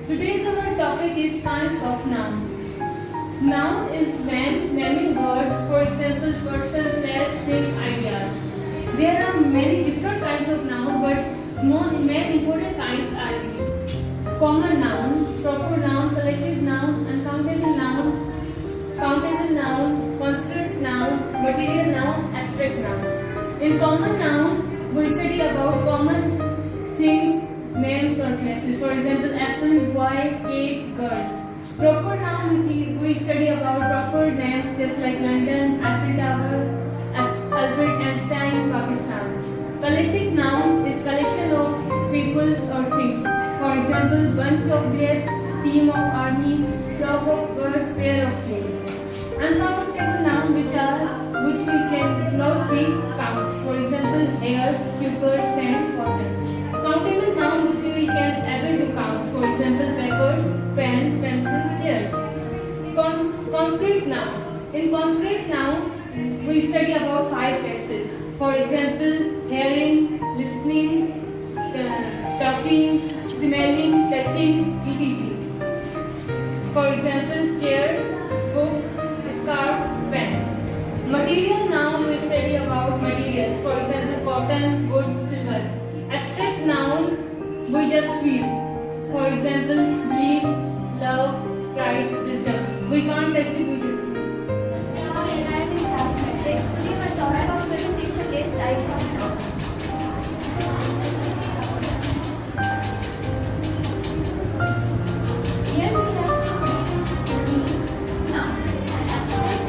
Today's our topic is kinds of noun. Noun is when naming word, for example, person, place, thing, ideas. There are many different kinds of noun, but main important kinds are these: common noun, proper noun, collective noun, uncountable noun, countable noun, constant noun, material noun, abstract noun. In common noun, we study about common things, names or places. For example, apple, boy, cake, girl. Proper noun, we study about proper names just like London, Eiffel Tower, Albert Einstein, Pakistan. Collective noun is collection of peoples or things. For example, bunch of grapes, team of army, flock of bird, pair of slaves. Uncountable noun which we cannot be count. For example, hairs, sugar, sand, water. Countable noun which we can able to count. For example, papers, pen, pencil, chairs. Concrete noun. In concrete noun, we study about 5 senses. For example, hearing, listening, talking, smelling, touching, etc. For example, chair, book, scarf, pen. Material noun, we study about materials. For example, cotton, wood, silver. Abstract noun, we just feel. For example, belief, love, pride, wisdom. We can't distribute this. Now, I am in class metric. Today, my topic of presentation is types of noun. Here we have noun, abstract,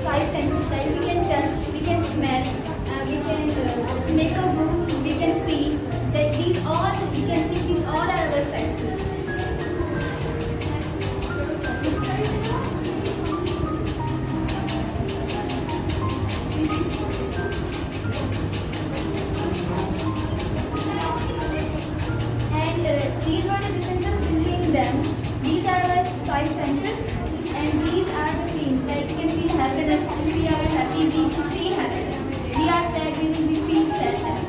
five senses, like we can touch, we can smell, we can make a room, we can see. Like these all, we can see these all are our senses. And these are the differences between them. These are our 5 senses. And these are the feelings, like we can feel happiness. If we are happy, we feel happiness. We are sad, we feel sadness.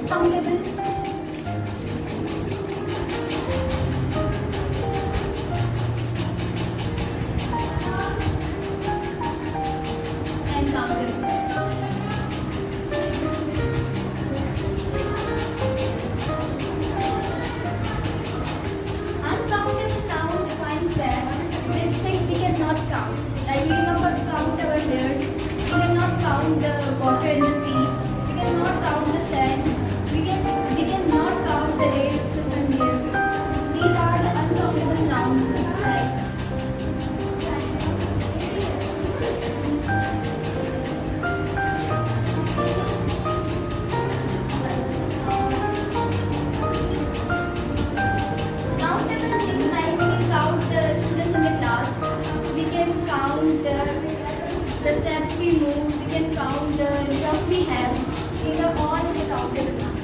Countable. And countable. Count. Like we cannot count our hairs, we cannot count the water in the sea, we cannot count the sand, we cannot count the rails, the sunbeams. These are the uncountable nouns. Countable things like we can count the students in the class. We can count the steps we move, we can count the stuff we have. These are all in the countable nouns.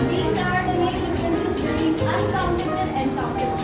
These are the main differences between uncountable and countable.